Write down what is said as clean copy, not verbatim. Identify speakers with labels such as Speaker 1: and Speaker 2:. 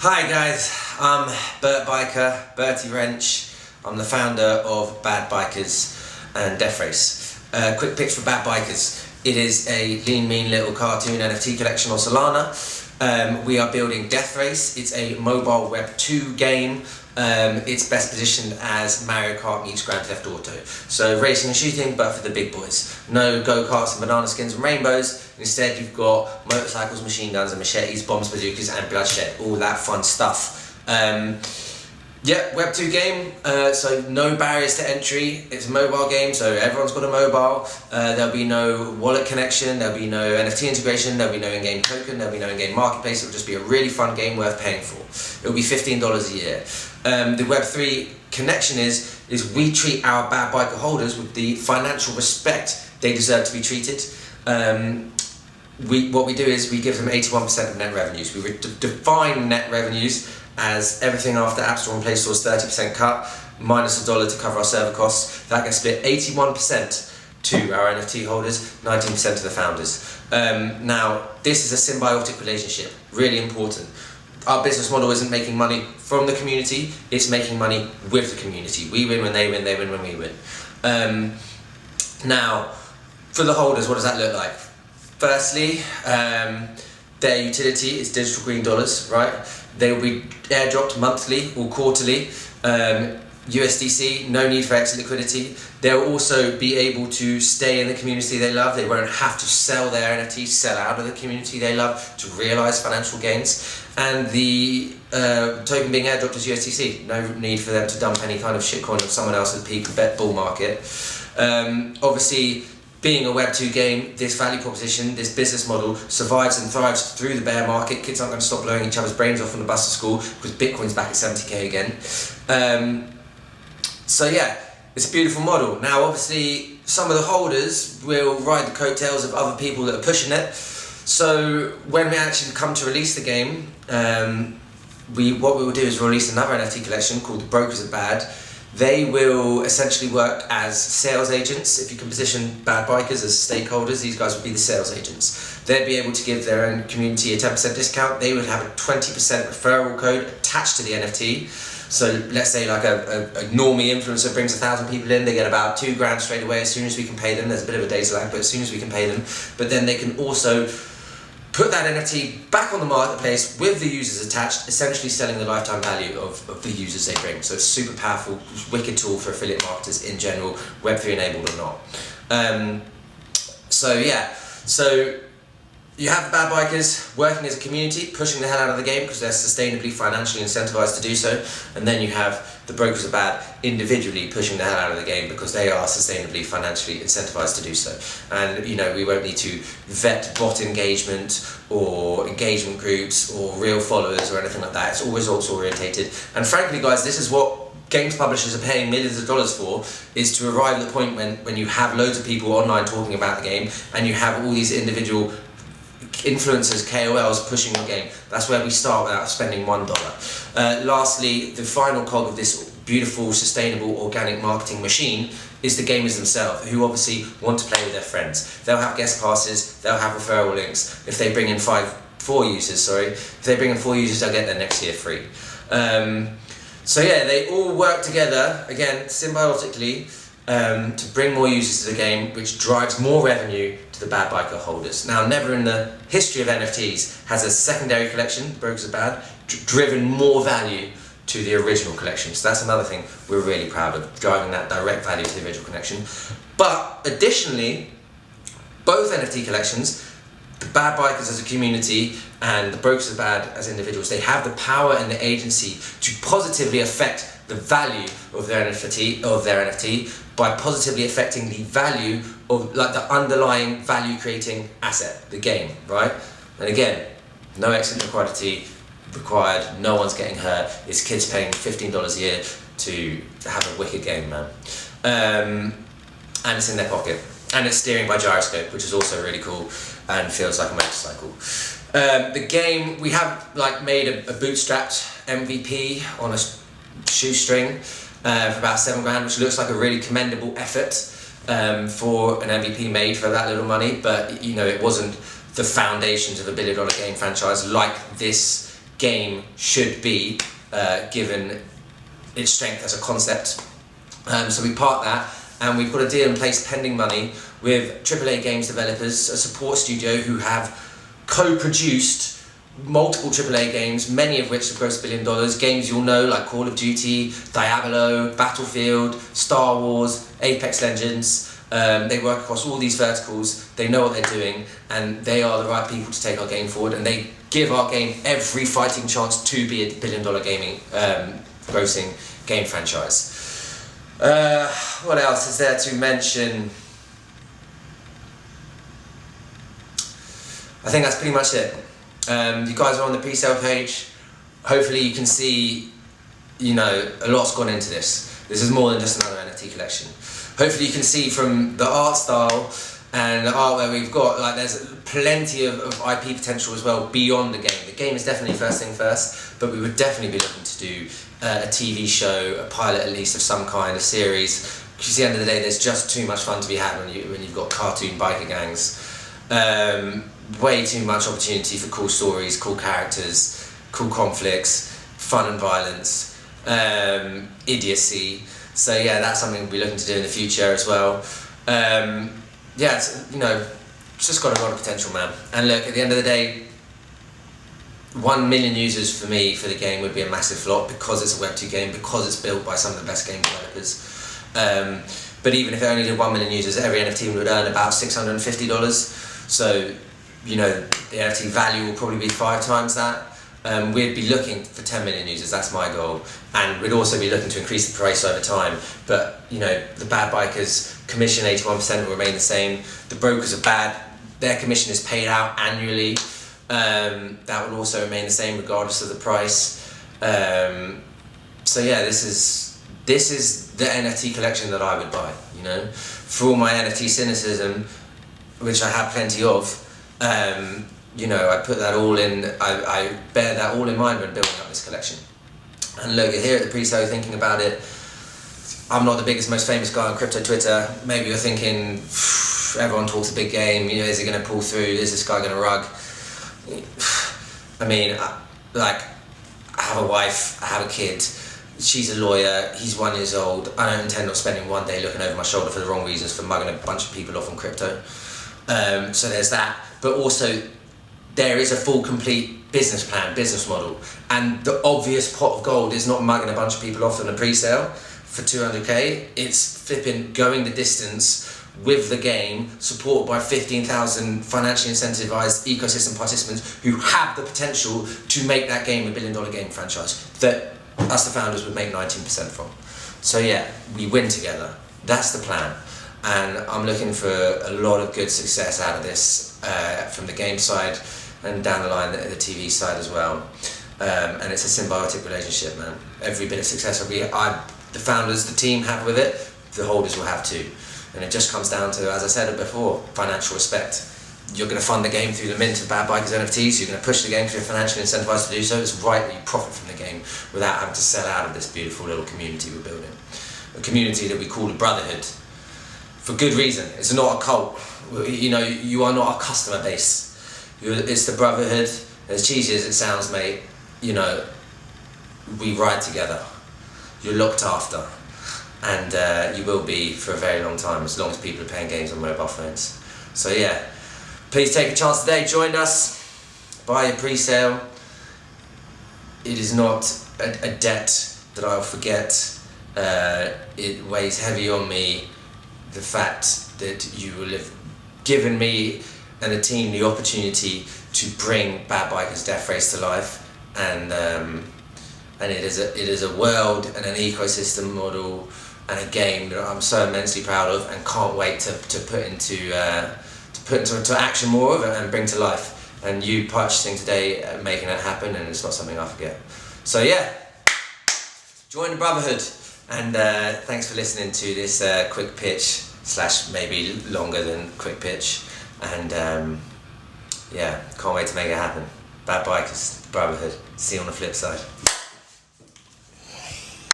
Speaker 1: Hi guys, I'm Bert Biker, Bertie Wrench. I'm the founder of Bad Bikers and Death Race. Quick pitch for Bad Bikers. It is a lean, mean little cartoon NFT collection on Solana. We are building Death Race. It's a mobile Web 2 game. It's best positioned as Mario Kart meets Grand Theft Auto. So racing and shooting, but for the big boys. No go-karts and banana skins and rainbows. Instead, you've got motorcycles, machine guns and machetes, bombs, bazookas and bloodshed. All that fun stuff. Web 2 game, so no barriers to entry. It's a mobile game, so everyone's got a mobile. There'll be no wallet connection, there'll be no NFT integration, there'll be no in-game token, there'll be no in-game marketplace. It'll just be a really fun game worth paying for. It'll be $15 a year. The Web 3 connection is we treat our Bad Biker holders with the financial respect they deserve to be treated. What we do is we give them 81% of net revenues. We define net revenues as everything after App Store and Play Store's 30% cut, minus $1 to cover our server costs. That gets split 81% to our NFT holders, 19% to the founders. Now, this is a symbiotic relationship, really important. Our business model isn't making money from the community, it's making money with the community. We win when they win when we win. Now, for the holders, what does that look like? Firstly, their utility is digital green dollars, right? They will be airdropped monthly or quarterly. USDC, no need for extra liquidity. They'll also be able to stay in the community they love. They won't have to sell their NFTs, sell out of the community they love to realize financial gains. And the token being airdropped is USDC. No need for them to dump any kind of shitcoin on someone else at the peak of the bull market. Obviously, being a Web 2 game, this value proposition, this business model survives and thrives through the bear market. Kids aren't going to stop blowing each other's brains off on the bus to school because Bitcoin's back at 70k again. So yeah, it's a beautiful model. Now obviously some of the holders will ride the coattails of other people that are pushing it. So when we actually come to release the game, what we will do is release another NFT collection called The Brokers Are Bad. They will essentially work as sales agents. If you can position Bad Bikers as stakeholders, these guys would be the sales agents. They'd be able to give their own community a 10% discount. They would have a 20% referral code attached to the NFT. So let's say like a normie influencer brings 1,000 people in, they get about $2,000 straight away as soon as we can pay them. There's a bit of a day's lag, but as soon as we can pay them. But then they can also put that NFT back on the marketplace with the users attached, essentially selling the lifetime value of the users they bring. So it's a super powerful, wicked tool for affiliate marketers in general, Web3 enabled or not. So you have the Bad Bikers working as a community, pushing the hell out of the game because they're sustainably, financially incentivized to do so. And then you have the Brokers Are Bad individually pushing the hell out of the game because they are sustainably, financially incentivized to do so. And we won't need to vet bot engagement or engagement groups or real followers or anything like that. It's all results orientated. And frankly guys, this is what games publishers are paying millions of dollars for, is to arrive at the point when you have loads of people online talking about the game and you have all these individual influencers, KOLs pushing your game. That's where we start without spending $1. Lastly, the final cog of this beautiful, sustainable, organic marketing machine is the gamers themselves, who obviously want to play with their friends. They'll have guest passes, they'll have referral links. If they bring in four users, they'll get their next year free. So yeah, they all work together, again, symbiotically, to bring more users to the game, which drives more revenue to the Bad Biker holders. Now, never in the history of NFTs has a secondary collection, The Brokers Are Bad, driven more value to the original collection. So that's another thing we're really proud of, driving that direct value to the original collection. But additionally, both NFT collections, the Bad Bikers as a community and the Brokers Are Bad as individuals, they have the power and the agency to positively affect the value of their NFT by positively affecting the value of the underlying value creating asset, the game, right? And again, no exit liquidity required, no one's getting hurt, it's kids paying $15 a year to have a wicked game, man. And it's in their pocket. And it's steering by gyroscope, which is also really cool and feels like a motorcycle. The game, we have made a bootstrapped MVP on a shoestring for about $7,000, which looks like a really commendable effort for an MVP made for that little money, but it wasn't the foundations of a $1 billion game franchise like this game should be, given its strength as a concept. So we parked that, and we put a deal in place pending money with AAA games developers, a support studio who have co-produced multiple AAA games, many of which have grossed $1 billion. Games you'll know like Call of Duty, Diablo, Battlefield, Star Wars, Apex Legends. They work across all these verticals, they know what they're doing, and they are the right people to take our game forward, and they give our game every fighting chance to be a $1 billion gaming grossing game franchise. What else is there to mention? I think that's pretty much it. You guys are on the pre-sale page. Hopefully you can see, a lot's gone into this. This is more than just another NFT collection. Hopefully you can see from the art style and the artwork we've got, like there's plenty of IP potential as well beyond the game. The game is definitely first thing first, but we would definitely be looking to do a TV show, a pilot at least of some kind, a series. Because at the end of the day, there's just too much fun to be had when you've got cartoon biker gangs. Way too much opportunity for cool stories, cool characters, cool conflicts, fun and violence, idiocy. So yeah, that's something we'll be looking to do in the future as well. It's just got a lot of potential, man. And look, at the end of the day, 1 million users for me for the game would be a massive flop because it's a Web2 game, because it's built by some of the best game developers. But even if it only did 1 million users, every NFT would earn about $650. So, the NFT value will probably be 5 times that. We'd be looking for 10 million users, that's my goal. And we'd also be looking to increase the price over time. But, the bad bikers' commission, 81% will remain the same. The brokers are bad, their commission is paid out annually. That will also remain the same regardless of the price. So yeah, this is the NFT collection that I would buy, For all my NFT cynicism, which I have plenty of, I put that all in, I bear that all in mind when building up this collection. And look, here at the pre-sale thinking about it, I'm not the biggest, most famous guy on crypto Twitter. Maybe you're thinking, everyone talks a big game, is he going to pull through, is this guy going to rug? I mean, I have a wife, I have a kid, she's a lawyer, he's 1 year old. I don't intend on spending one day looking over my shoulder for the wrong reasons, for mugging a bunch of people off on crypto. So there's that, but also there is a full, complete business plan, business model, and the obvious pot of gold is not mugging a bunch of people off on a pre-sale for 200k, it's flipping going the distance with the game, supported by 15,000 financially incentivized ecosystem participants who have the potential to make that game a $1 billion game franchise that us, the founders, would make 19% from. So yeah, we win together. That's the plan. And I'm looking for a lot of good success out of this from the game side and down the line the TV side as well. And it's a symbiotic relationship, man. Every bit of success the founders, the team have with it, the holders will have too. And it just comes down to, as I said before, financial respect. You're going to fund the game through the mint of Bad Bikers NFTs, you're going to push the game because you're financially incentivized to do so. It's right that you profit from the game without having to sell out of this beautiful little community we're building. A community that we call a brotherhood. For good reason. It's not a cult. You are not a customer base. It's the brotherhood. As cheesy as it sounds, mate, we ride together. You're looked after. And you will be for a very long time, as long as people are playing games on mobile phones. So yeah, please take a chance today, join us, buy a pre-sale. It is not a debt that I'll forget. It weighs heavy on me, the fact that you will have given me and the team the opportunity to bring Bad Bikers Death Race to life, and it is a world and an ecosystem model and a game that I'm so immensely proud of and can't wait to put into action more of it and bring to life. And you purchasing today, making that happen, and it's not something I forget. So yeah, join the brotherhood, and thanks for listening to this quick pitch / maybe longer than quick pitch, and yeah, can't wait to make it happen. Bad Bikers, brotherhood. See you on the flip side.